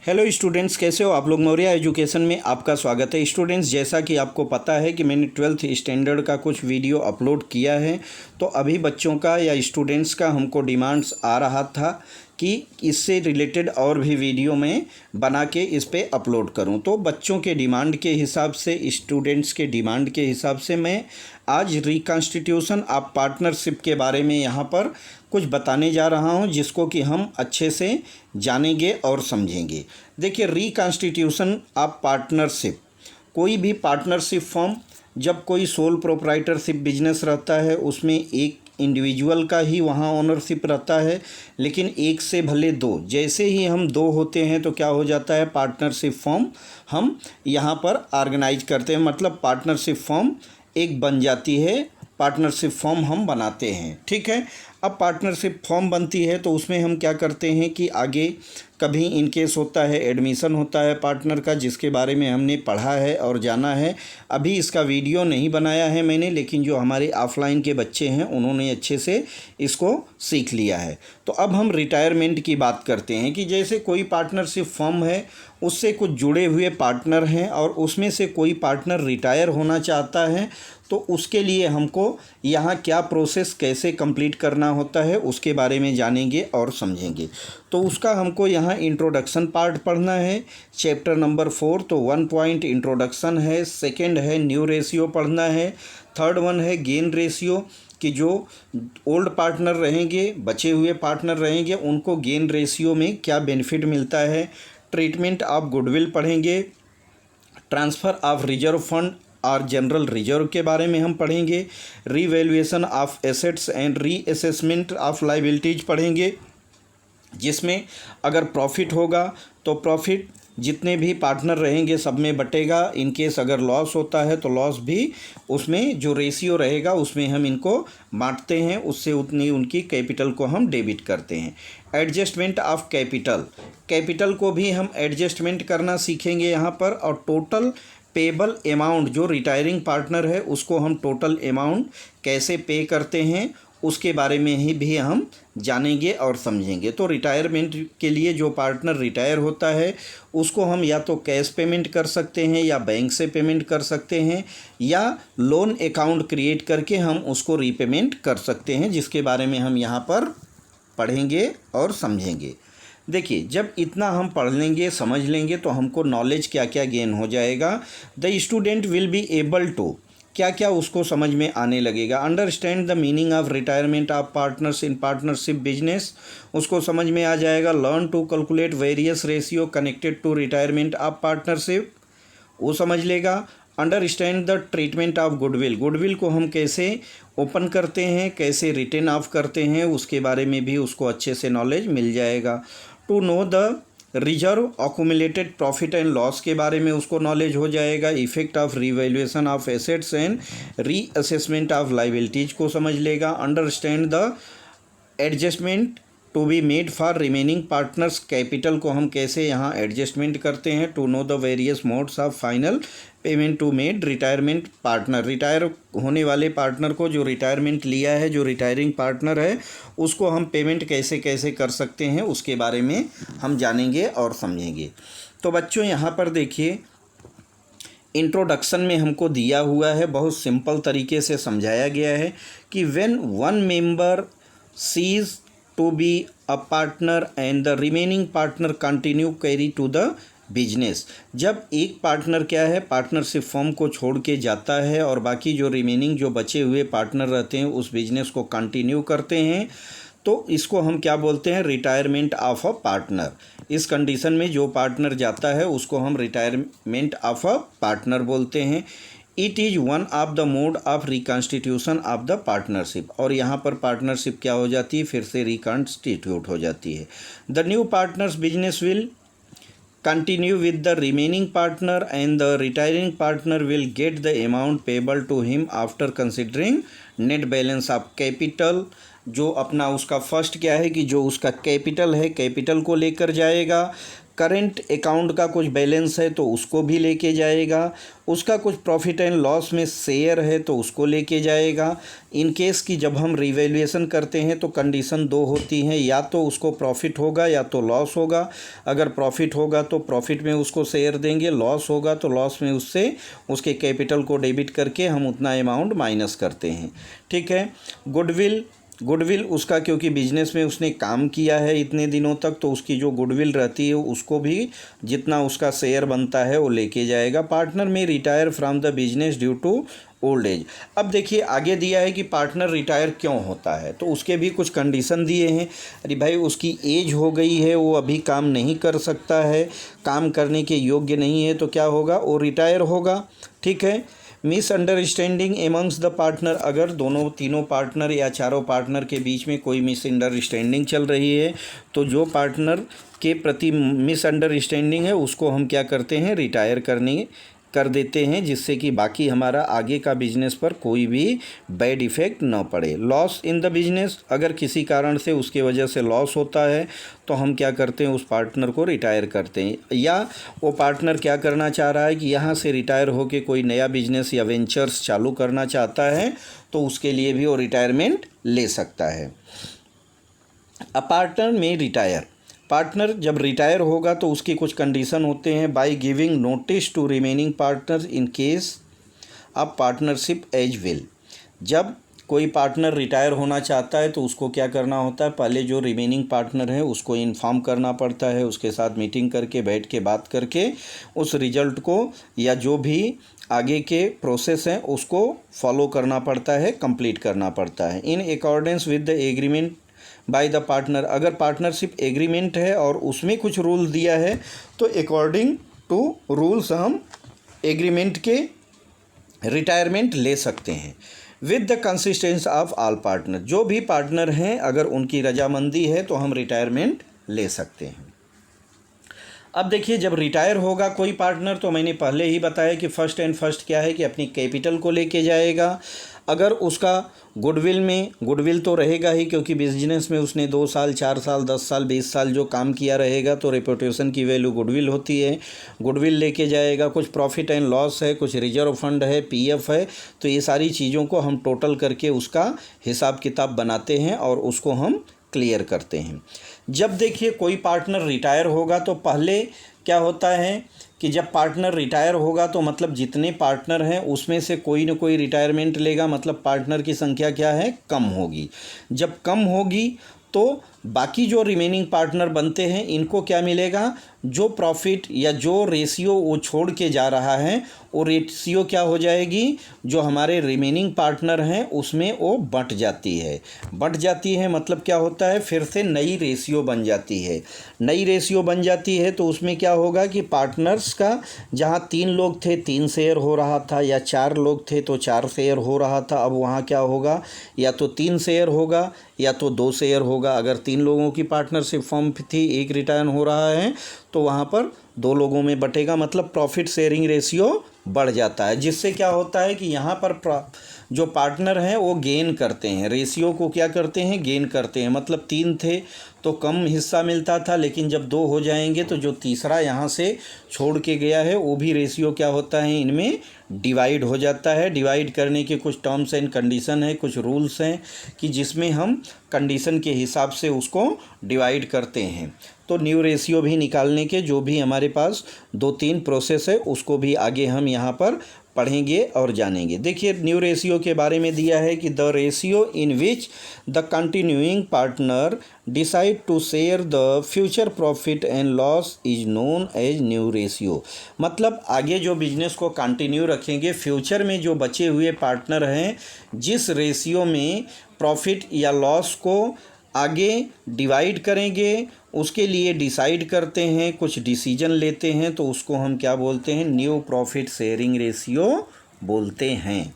Hello students, कैसे हो आप लोग। मौर्य एजुकेशन में आपका स्वागत है। स्टूडेंट्स, जैसा कि आपको पता है कि मैंने 12th स्टैंडर्ड का कुछ वीडियो अपलोड किया है, तो अभी बच्चों का या स्टूडेंट्स का हमको डिमांड्स आ रहा था कि इससे रिलेटेड और भी वीडियो मैं बना के इस पे अपलोड करूं। तो बच्चों के डिमांड के हिसाब से, स्टूडेंट्स के डिमांड के हिसाब से मैं आज रिकॉन्स्टिट्यूशन ऑफ पार्टनरशिप के बारे में यहाँ पर कुछ बताने जा रहा हूँ, जिसको कि हम अच्छे से जानेंगे और समझेंगे। देखिए, रिकॉन्स्टिट्यूशन ऑफ पार्टनरशिप, कोई भी पार्टनरशिप फॉर्म, जब कोई सोल प्रोप्राइटरशिप बिजनेस रहता है उसमें एक इंडिविजुअल का ही वहाँ ओनरशिप रहता है, लेकिन एक से भले दो, जैसे ही हम दो होते हैं तो क्या हो जाता है, पार्टनरशिप फॉर्म हम यहाँ पर ऑर्गेनाइज करते हैं, मतलब पार्टनरशिप फॉर्म एक बन जाती है, पार्टनरशिप फॉर्म हम बनाते हैं। ठीक है, अब पार्टनरशिप फॉर्म बनती है तो उसमें हम क्या करते हैं कि आगे कभी इन केस होता है एडमिशन होता है पार्टनर का, जिसके बारे में हमने पढ़ा है और जाना है। अभी इसका वीडियो नहीं बनाया है मैंने, लेकिन जो हमारे ऑफलाइन के बच्चे हैं उन्होंने अच्छे से इसको सीख लिया है। तो अब हम रिटायरमेंट की बात करते हैं कि जैसे कोई पार्टनरशिप फॉर्म है, उससे कुछ जुड़े हुए पार्टनर हैं और उसमें से कोई पार्टनर रिटायर होना चाहता है, तो उसके लिए हमको यहाँ क्या प्रोसेस कैसे कंप्लीट करना होता है उसके बारे में जानेंगे और समझेंगे। तो उसका हमको यहाँ इंट्रोडक्शन पार्ट पढ़ना है, चैप्टर नंबर 4। तो 1 पॉइंट इंट्रोडक्शन है, सेकंड है न्यू रेशियो पढ़ना है, थर्ड वन है गेन रेशियो, कि जो ओल्ड पार्टनर रहेंगे, बचे हुए पार्टनर रहेंगे, उनको गेन रेशियो में क्या बेनिफिट मिलता है, ट्रीटमेंट ऑफ गुडविल पढ़ेंगे, ट्रांसफ़र ऑफ रिजर्व फंड और जनरल रिजर्व के बारे में हम पढ़ेंगे, revaluation of assets and reassessment of liabilities पढ़ेंगे, जिसमें अगर प्रॉफिट होगा तो प्रॉफिट जितने भी पार्टनर रहेंगे सब में बटेगा। इन केस अगर लॉस होता है तो लॉस भी उसमें जो रेशियो रहेगा उसमें हम इनको बांटते हैं, उससे उतनी उनकी कैपिटल को हम डेबिट करते हैं। एडजस्टमेंट ऑफ कैपिटल, कैपिटल को भी हम एडजस्टमेंट करना सीखेंगे यहाँ पर। और टोटल पेबल अमाउंट, जो रिटायरिंग पार्टनर है उसको हम टोटल अमाउंट कैसे पे करते हैं उसके बारे में ही भी हम जानेंगे और समझेंगे। तो रिटायरमेंट के लिए जो पार्टनर रिटायर होता है उसको हम या तो कैश पेमेंट कर सकते हैं या बैंक से पेमेंट कर सकते हैं, या लोन अकाउंट क्रिएट करके हम उसको रीपेमेंट कर सकते हैं, जिसके बारे में हम यहाँ पर पढ़ेंगे और समझेंगे। देखिए, जब इतना हम पढ़ लेंगे समझ लेंगे तो हमको नॉलेज क्या क्या गेन हो जाएगा। The student will be able to, क्या क्या उसको समझ में आने लगेगा। Understand the meaning of retirement of partners in partnership business, उसको समझ में आ जाएगा। Learn to calculate various ratio connected to retirement of partnership, वो समझ लेगा। Understand the treatment of goodwill, goodwill को हम कैसे ओपन करते हैं, कैसे रिटेन ऑफ करते हैं, उसके बारे में भी उसको अच्छे से नॉलेज मिल जाएगा। To know the reserve accumulated profit and loss के बारे में उसको नॉलेज हो जाएगा। Effect of revaluation of assets and reassessment of liabilities को समझ लेगा। Understand the adjustment to be made for remaining partners, capital को हम कैसे यहाँ एडजस्टमेंट करते हैं। To know the various modes of final payment to made retirement partner, retire होने वाले पार्टनर को जो रिटायरमेंट लिया है, जो रिटायरिंग पार्टनर है, उसको हम पेमेंट कैसे कैसे कर सकते हैं उसके बारे में हम जानेंगे और समझेंगे। तो बच्चों, यहाँ पर देखिए, इंट्रोडक्शन में हमको दिया हुआ है, बहुत सिंपल तरीके से समझाया गया है कि when one member cease to be a partner and the remaining partner continue carry to the business, जब एक पार्टनर क्या है, पार्टनरशिप फर्म को छोड़ के जाता है और बाकी जो रिमेनिंग जो बचे हुए पार्टनर रहते हैं उस बिजनेस को कंटिन्यू करते हैं, तो इसको हम क्या बोलते हैं, रिटायरमेंट ऑफ अ पार्टनर। इस कंडीशन में जो पार्टनर जाता है उसको हम रिटायरमेंट ऑफ अ पार्टनर बोलते हैं। It is one of the mode of reconstitution of the partnership, और यहाँ पर पार्टनरशिप क्या हो जाती है, फिर से रिकॉन्स्टिट्यूट हो जाती है। The new partners business will continue with the remaining partner and the retiring partner will get the amount payable to him after considering net balance of capital। जो अपना उसका फर्स्ट क्या है कि जो उसका कैपिटल है, कैपिटल को लेकर जाएगा, करेंट अकाउंट का कुछ बैलेंस है तो उसको भी लेके जाएगा, उसका कुछ प्रॉफिट एंड लॉस में शेयर है तो उसको लेके जाएगा। इन केस कि जब हम रिवैल्यूएशन करते हैं तो कंडीशन दो होती हैं, या तो उसको प्रॉफिट होगा या तो लॉस होगा। अगर प्रॉफिट होगा तो प्रॉफिट में उसको शेयर देंगे, लॉस होगा तो लॉस में उससे उसके कैपिटल को डेबिट करके हम उतना अमाउंट माइनस करते हैं। ठीक है। गुडविल उसका, क्योंकि बिजनेस में उसने काम किया है इतने दिनों तक, तो उसकी जो गुडविल रहती है उसको भी जितना उसका शेयर बनता है वो लेके जाएगा। Partner may retire from the business due to old age. अब देखिए आगे दिया है कि पार्टनर रिटायर क्यों होता है, तो उसके भी कुछ कंडीशन दिए हैं। अरे भाई उसकी एज हो गई है, वो अभी काम नहीं कर सकता है, काम करने के योग्य नहीं है, तो क्या होगा, वो रिटायर होगा। ठीक है। मिसअंडरस्टैंडिंग एमंग्स द पार्टनर, अगर दोनों तीनों पार्टनर या चारों पार्टनर के बीच में कोई मिसअंडरस्टैंडिंग चल रही है तो जो पार्टनर के प्रति मिसअंडरस्टैंडिंग है उसको हम क्या करते हैं, रिटायर कर देते हैं, जिससे कि बाकी हमारा आगे का बिजनेस पर कोई भी बैड इफ़ेक्ट न पड़े। लॉस इन द बिजनेस, अगर किसी कारण से उसके वजह से लॉस होता है तो हम क्या करते हैं, उस पार्टनर को रिटायर करते हैं। या वो पार्टनर क्या करना चाह रहा है कि यहाँ से रिटायर होकर कोई नया बिजनेस या वेंचर्स चालू करना चाहता है तो उसके लिए भी वो रिटायरमेंट ले सकता है। A partner may retire, partner जब रिटायर होगा तो उसकी कुछ कंडीशन होते हैं। By giving notice to remaining partners in case of partnership as will, जब कोई पार्टनर रिटायर होना चाहता है तो उसको क्या करना होता है, पहले जो रिमेनिंग पार्टनर है उसको इन्फॉर्म करना पड़ता है, उसके साथ मीटिंग करके बैठ के बात करके उस रिजल्ट को या जो भी आगे के प्रोसेस हैं उसको फॉलो करना पड़ता है, कंप्लीट करना पड़ता है। In accordance with the agreement by the partner, अगर पार्टनरशिप एग्रीमेंट है और उसमें कुछ रूल दिया है तो अकॉर्डिंग टू रूल्स हम एग्रीमेंट के रिटायरमेंट ले सकते हैं। With the consistence of all partner, जो भी पार्टनर हैं अगर उनकी रजामंदी है तो हम रिटायरमेंट ले सकते हैं। अब देखिए जब रिटायर होगा कोई पार्टनर तो मैंने पहले ही बताया कि फर्स्ट एंड फर्स्ट क्या है कि अपनी कैपिटल को लेके जाएगा। अगर उसका गुडविल तो रहेगा ही, क्योंकि बिजनेस में उसने 2 साल 4 साल 10 साल 20 साल जो काम किया रहेगा तो रेपुटेशन की वैल्यू गुडविल होती है, गुडविल लेके जाएगा। कुछ प्रॉफिट एंड लॉस है, कुछ रिजर्व फंड है, पीएफ है, तो ये सारी चीज़ों को हम टोटल करके उसका हिसाब किताब बनाते हैं और उसको हम क्लियर करते हैं। जब देखिए कोई पार्टनर रिटायर होगा तो पहले क्या होता है कि जब पार्टनर रिटायर होगा तो मतलब जितने पार्टनर हैं उसमें से कोई ना कोई रिटायरमेंट लेगा, मतलब पार्टनर की संख्या क्या है, कम होगी। जब कम होगी तो बाकी जो रिमेनिंग पार्टनर बनते हैं इनको क्या मिलेगा, जो प्रॉफिट या जो रेशियो वो छोड़ के जा रहा है वो रेशियो क्या हो जाएगी, जो हमारे रिमेनिंग पार्टनर हैं उसमें वो बट जाती है। मतलब क्या होता है, फिर से नई रेशियो बन जाती है। नई रेशियो बन जाती है तो उसमें क्या होगा कि पार्टनर्स का जहाँ 3 लोग थे 3 शेयर हो रहा था, या 4 लोग थे तो 4 शेयर हो रहा था, अब वहाँ क्या होगा, या तो 3 शेयर होगा या तो 2 शेयर होगा। अगर 3 लोगों की पार्टनरशिप फॉर्म थी, एक रिटर्न हो रहा है तो वहाँ पर 2 लोगों में बटेगा, मतलब प्रॉफिट शेयरिंग रेशियो बढ़ जाता है। जिससे क्या होता है कि यहाँ पर जो पार्टनर हैं वो गेन करते हैं, रेशियो को क्या करते हैं, गेन करते हैं। मतलब 3 थे तो कम हिस्सा मिलता था, लेकिन जब 2 हो जाएंगे तो जो तीसरा यहाँ से छोड़ के गया है वो भी रेशियो क्या होता है, इनमें डिवाइड हो जाता है। डिवाइड करने के कुछ टर्म्स एंड कंडीशन है, कुछ रूल्स हैं कि जिसमें हम कंडीशन के हिसाब से उसको डिवाइड करते हैं। तो न्यू रेशियो भी निकालने के जो भी हमारे पास 2-3 प्रोसेस है उसको भी आगे हम यहाँ पर पढ़ेंगे और जानेंगे। देखिए न्यू रेशियो के बारे में दिया है कि the ratio in which the continuing partner decide to share the future profit and loss is known as new ratio. मतलब आगे जो बिजनेस को कंटिन्यू रखेंगे, फ्यूचर में जो बचे हुए पार्टनर हैं जिस रेशियो में प्रॉफिट या लॉस को आगे डिवाइड करेंगे उसके लिए डिसाइड करते हैं, कुछ डिसीजन लेते हैं, तो उसको हम क्या बोलते हैं, न्यू प्रॉफिट शेयरिंग रेशियो बोलते हैं।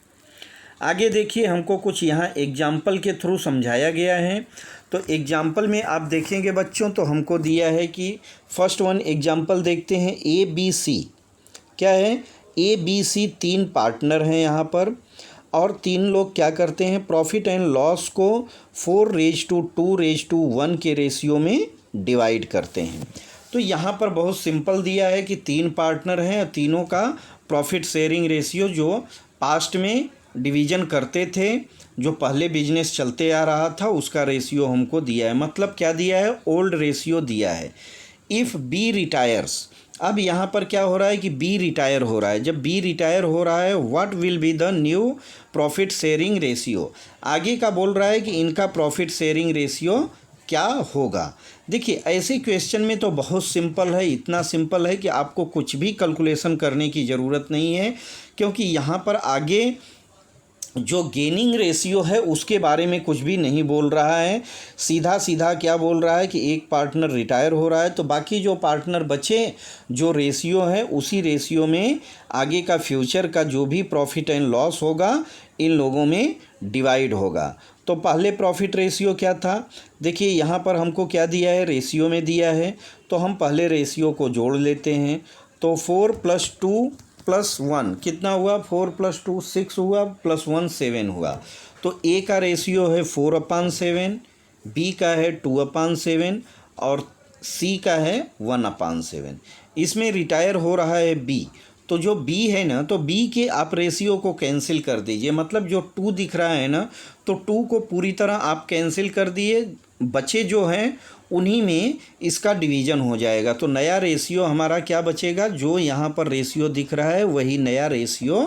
आगे देखिए हमको कुछ यहाँ एग्जाम्पल के थ्रू समझाया गया है। तो एग्जाम्पल में आप देखेंगे बच्चों तो हमको दिया है कि फर्स्ट वन एग्जाम्पल देखते हैं, ABC क्या है, ABC 3 पार्टनर हैं यहाँ पर और 3 लोग क्या करते हैं, प्रॉफिट एंड लॉस को 4:2:1 के रेशियो में डिवाइड करते हैं। तो यहाँ पर बहुत सिंपल दिया है कि 3 पार्टनर हैं और तीनों का प्रॉफिट शेयरिंग रेशियो जो पास्ट में डिवीज़न करते थे, जो पहले बिजनेस चलते आ रहा था, उसका रेशियो हमको दिया है। मतलब क्या दिया है? ओल्ड रेशियो दिया है। इफ़ बी रिटायर्स, अब यहाँ पर क्या हो रहा है कि बी रिटायर हो रहा है। जब बी रिटायर हो रहा है, what will be the new profit sharing ratio, आगे का बोल रहा है कि इनका प्रॉफिट शेयरिंग रेशियो क्या होगा। देखिए ऐसे क्वेश्चन में तो बहुत सिंपल है, इतना सिंपल है कि आपको कुछ भी कैलकुलेशन करने की ज़रूरत नहीं है, क्योंकि यहाँ पर आगे जो गेनिंग रेशियो है उसके बारे में कुछ भी नहीं बोल रहा है। सीधा सीधा क्या बोल रहा है कि एक पार्टनर रिटायर हो रहा है, तो बाकी जो पार्टनर बचे, जो रेशियो है उसी रेशियो में आगे का फ्यूचर का जो भी प्रॉफिट एंड लॉस होगा इन लोगों में डिवाइड होगा। तो पहले प्रॉफिट रेशियो क्या था? देखिए यहाँ पर हमको क्या दिया है, रेशियो में दिया है, तो हम पहले रेशियो को जोड़ लेते हैं। तो 4 + 2 + 1 कितना हुआ? 4 + 2 6 हुआ, +1 7 हुआ। तो ए का रेशियो है 4/7, बी का है 2/7 और सी का है 1/7। इसमें रिटायर हो रहा है बी, तो जो बी है ना, तो बी के आप रेशियो को कैंसिल कर दीजिए। मतलब जो 2 दिख रहा है ना, तो 2 को पूरी तरह आप कैंसिल कर दिए, बचे जो हैं उन्हीं में इसका डिवीज़न हो जाएगा। तो नया रेशियो हमारा क्या बचेगा? जो यहाँ पर रेशियो दिख रहा है वही नया रेशियो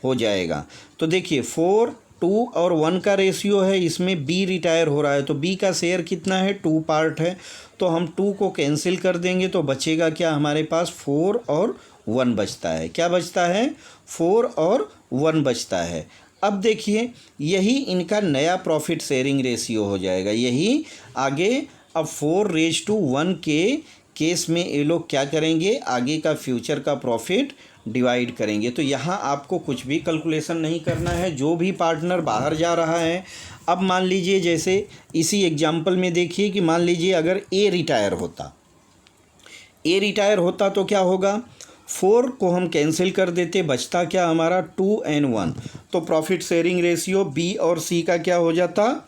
हो जाएगा। तो देखिए 4, 2 और 1 का रेशियो है, इसमें बी रिटायर हो रहा है, तो बी का शेयर कितना है? 2 पार्ट है, तो हम 2 को कैंसिल कर देंगे, तो बचेगा क्या हमारे पास? 4 और 1 बचता है। क्या बचता है? 4 और 1 बचता है। अब देखिए यही इनका नया प्रॉफिट शेयरिंग रेशियो हो जाएगा। यही आगे अब 4:1 के केस में ये लोग क्या करेंगे? आगे का फ्यूचर का प्रॉफिट डिवाइड करेंगे। तो यहाँ आपको कुछ भी कैलकुलेशन नहीं करना है। जो भी पार्टनर बाहर जा रहा है, अब मान लीजिए जैसे इसी एग्जाम्पल में देखिए कि मान लीजिए अगर ए रिटायर होता तो क्या होगा? 4 को हम कैंसिल कर देते, बचता क्या हमारा? 2 और 1। तो प्रॉफिट शेयरिंग रेशियो बी और सी का क्या हो जाता?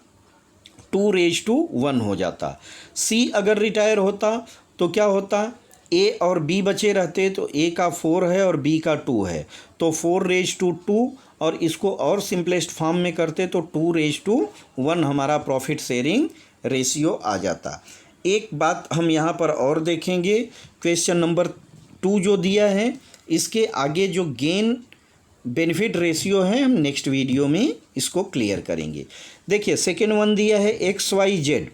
2:1 हो जाता। सी अगर रिटायर होता तो क्या होता? ए और बी बचे रहते, तो ए का 4 है और बी का 2 है, तो 4:2, और इसको और सिंपलेस्ट फॉर्म में करते तो 2:1 हमारा प्रॉफिट शेयरिंग रेशियो आ जाता। एक बात हम यहाँ पर और देखेंगे, क्वेश्चन नंबर 2 जो दिया है, इसके आगे जो गेन बेनिफिट रेशियो है हम नेक्स्ट वीडियो में इसको क्लियर करेंगे। देखिए सेकेंड वन दिया है XYZ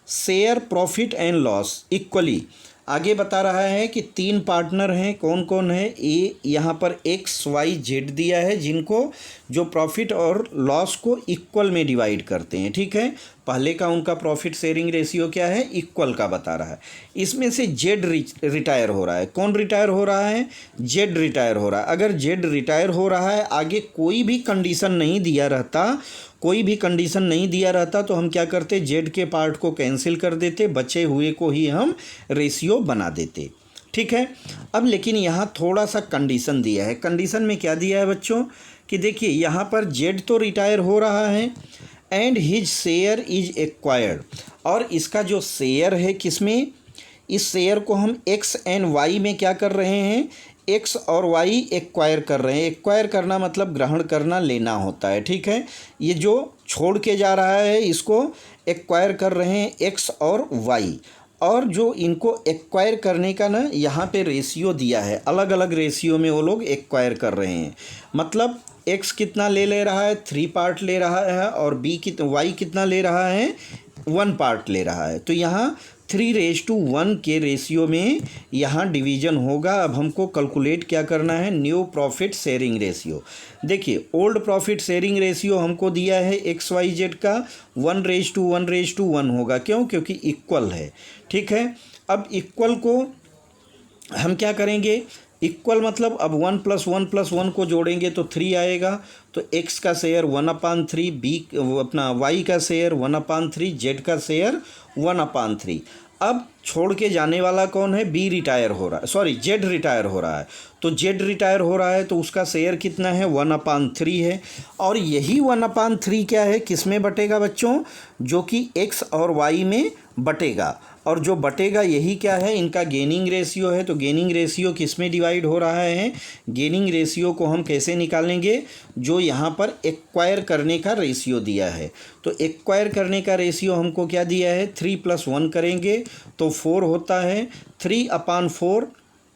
share profit and loss equally. आगे बता रहा है कि 3 पार्टनर हैं, कौन कौन है? ए यहाँ पर XYZ दिया है, जिनको जो प्रॉफिट और लॉस को इक्वल में डिवाइड करते हैं। ठीक है, पहले का उनका प्रॉफिट शेयरिंग रेशियो क्या है? इक्वल का बता रहा है। इसमें से जेड रिटायर हो रहा है। कौन रिटायर हो रहा है? जेड रिटायर हो रहा है। अगर जेड रिटायर हो रहा है, आगे कोई भी कंडीशन नहीं दिया रहता, तो हम क्या करते? जेड के पार्ट को कैंसिल कर देते, बचे हुए को ही हम रेशियो बना देते। ठीक है, अब लेकिन यहाँ थोड़ा सा कंडीशन दिया है। कंडीशन में क्या दिया है बच्चों कि देखिए यहाँ पर जेड तो रिटायर हो रहा है and his share is acquired, और इसका जो शेयर है किसमें? इस शेयर को हम एक्स एंड वाई में क्या कर रहे हैं? एक्स और वाई एक्वायर कर रहे हैं। एक्वायर करना मतलब ग्रहण करना, लेना होता है। ठीक है, ये जो छोड़ के जा रहा है इसको एक्वायर कर रहे हैं एक्स और वाई, और जो इनको एक्वायर करने का ना यहाँ पे रेशियो दिया है, अलग अलग रेशियो में वो लोग एक्वायर कर रहे हैं। मतलब एक्स कितना ले रहा है? 3 पार्ट ले रहा है, और वाई कितना ले रहा है? 1 पार्ट ले रहा है। तो यहाँ 3:1 के रेशियो में यहाँ डिवीज़न होगा। अब हमको कैलकुलेट क्या करना है? New profit sharing ratio. देखिए ओल्ड प्रॉफिट शेयरिंग रेशियो हमको दिया है XYZ का 1:1 होगा। क्यों? क्योंकि इक्वल है। ठीक है, अब इक्वल को हम क्या करेंगे? इक्वल मतलब अब 1 + 1 + 1 को जोड़ेंगे तो 3 आएगा। तो x का शेयर 1/3, बी अपना y का शेयर 1/3, z का शेयर 1/3। अब छोड़ के जाने वाला कौन है? बी रिटायर हो रहा है, सॉरी जेड रिटायर हो रहा है। तो जेड रिटायर हो रहा है तो उसका शेयर कितना है? 1/3 है। और यही 1/3 क्या है? किस में बटेगा बच्चों? जो कि एक्स और वाई में बटेगा। और जो बटेगा यही क्या है, इनका गेनिंग रेशियो है। तो गेनिंग रेशियो किस में डिवाइड हो रहा है, गेनिंग रेशियो को हम कैसे निकालेंगे, जो यहाँ पर एक्वायर करने का रेशियो दिया है। तो एक्वायर करने का रेशियो हमको क्या दिया है, 3 + 1 करेंगे तो 4 होता है। 3/4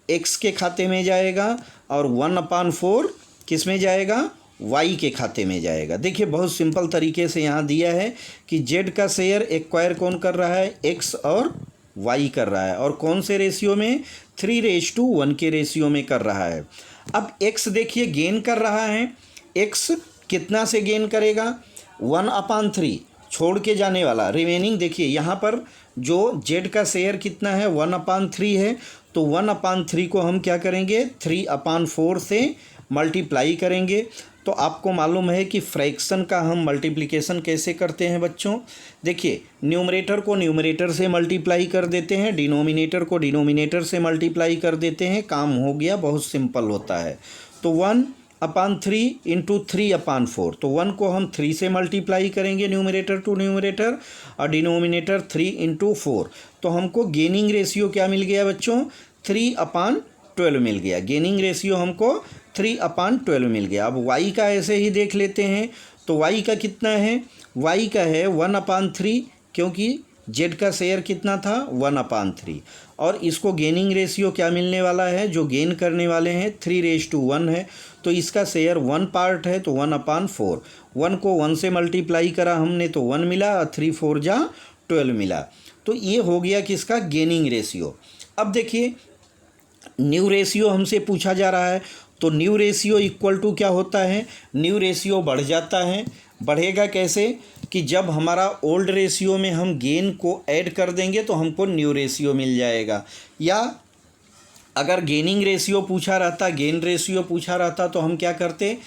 एक्स के खाते में जाएगा और 1/4 किस में जाएगा, वाई के खाते में जाएगा। देखिए बहुत सिंपल तरीके से यहाँ दिया है कि जेड का शेयर एक्वायर कौन कर रहा है, एक्स और वाई कर रहा है, और कौन से रेशियो में, 3:1 के रेशियो में कर रहा है। अब एक्स देखिए गेन कर रहा है, एक्स कितना से गेन करेगा, 1/3 छोड़ के जाने वाला रिमेनिंग। देखिए यहाँ पर जो जेड का शेयर कितना है, 1/3 है। तो 1/3 को हम क्या करेंगे, 3/4 से मल्टीप्लाई करेंगे। तो आपको मालूम है कि फ्रैक्शन का हम मल्टीप्लिकेशन कैसे करते हैं बच्चों। देखिए न्यूमरेटर को न्यूमरेटर से मल्टीप्लाई कर देते हैं, डिनोमिनेटर को डिनोमिनेटर से मल्टीप्लाई कर देते हैं, काम हो गया, बहुत सिंपल होता है। तो 1/3 × 3/4, तो 1 को हम 3 से मल्टीप्लाई करेंगे न्यूमरेटर टू न्यूमरेटर, और डिनोमिनेटर 3 × 4। तो हमको गेनिंग रेशियो क्या मिल गया बच्चों, 3/12 मिल गया। गेनिंग रेशियो हमको 3/12 मिल गया। अब y का ऐसे ही देख लेते हैं। तो y का कितना है, y का है 1/3, क्योंकि z का शेयर कितना था, 1/3। और इसको गेनिंग रेशियो क्या मिलने वाला है, जो गेन करने वाले हैं 3:1 है। तो इसका शेयर 1 पार्ट है, तो 1/4। 1 को 1 से मल्टीप्लाई करा हमने तो 1 मिला, और 3 4 जा 12 मिला। तो ये हो गया किसका, गेनिंग रेशियो। अब देखिए न्यू रेशियो हमसे पूछा जा रहा है। तो न्यू रेशियो इक्वल टू क्या होता है, न्यू रेशियो बढ़ जाता है। बढ़ेगा कैसे, कि जब हमारा ओल्ड रेशियो में हम गेन को ऐड कर देंगे तो हमको न्यू रेशियो मिल जाएगा। या अगर गेनिंग रेशियो पूछा रहता, गेन रेशियो पूछा रहता, तो हम क्या करते,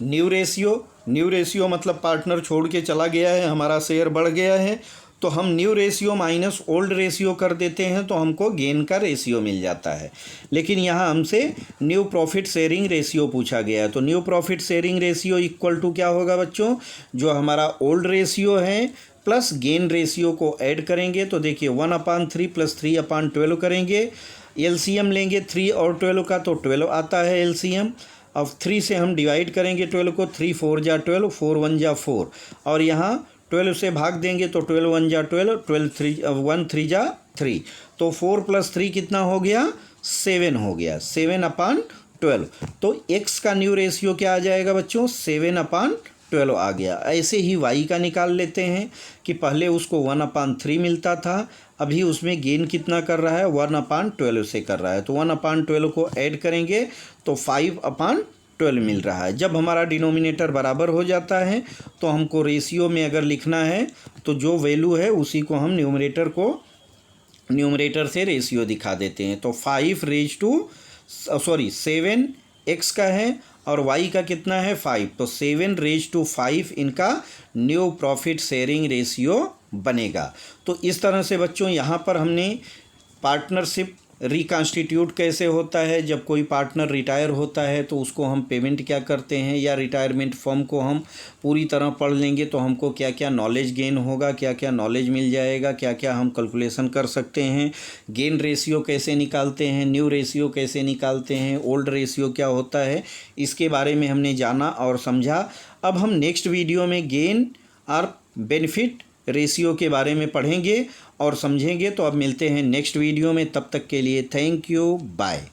न्यू रेशियो मतलब पार्टनर छोड़ के चला गया है, हमारा शेयर बढ़ गया है, तो हम new ratio minus old ratio कर देते हैं, तो हमको गेन का रेशियो मिल जाता है। लेकिन यहाँ हमसे न्यू प्रॉफिट शेयरिंग रेशियो पूछा गया है। तो new profit sharing ratio equal to क्या होगा बच्चों, जो हमारा ओल्ड रेशियो है प्लस गेन रेशियो को ऐड करेंगे। तो देखिए 1/3 + 3/12 करेंगे, एलसीएम लेंगे 3 और 12 का, तो 12 आता है एलसीएम। अब 3 से हम डिवाइड करेंगे 12 को, 3 4 जा 12, 4 1 जा 4, और यहाँ 12 से भाग देंगे तो 12 1 जा 12, 1 3 जा 3, तो 4 + 3 कितना हो गया, 7 हो गया, 7/12। तो x का न्यू रेशियो क्या आ जाएगा बच्चों, 7/12 आ गया। ऐसे ही y का निकाल लेते हैं कि पहले उसको 1/3 मिलता था, अभी उसमें गेन कितना कर रहा है, 1/12 से कर रहा है। तो 1/12 को ऐड करेंगे तो 5/12 मिल रहा है। जब हमारा डिनोमिनेटर बराबर हो जाता है तो हमको रेशियो में अगर लिखना है तो जो वैल्यू है उसी को हम न्यूमरेटर से रेशियो दिखा देते हैं। तो 7 x का है और y का कितना है 5, तो 7:5 इनका न्यू प्रॉफिट शेयरिंग रेशियो बनेगा। तो इस तरह से बच्चों यहाँ पर हमने पार्टनरशिप रिकॉन्स्टिट्यूट कैसे होता है, जब कोई पार्टनर रिटायर होता है तो उसको हम पेमेंट क्या करते हैं, या रिटायरमेंट फॉर्म को हम पूरी तरह पढ़ लेंगे तो हमको क्या क्या नॉलेज गेन होगा, क्या क्या नॉलेज मिल जाएगा, क्या क्या हम कैलकुलेशन कर सकते हैं, गेन रेशियो कैसे निकालते हैं, न्यू रेशियो कैसे निकालते हैं, ओल्ड रेशियो क्या होता है, इसके बारे में हमने जाना और समझा। अब हम नेक्स्ट वीडियो में गेन और बेनिफिट रेशियो के बारे में पढ़ेंगे और समझेंगे। तो अब मिलते हैं नेक्स्ट वीडियो में, तब तक के लिए थैंक यू, बाय।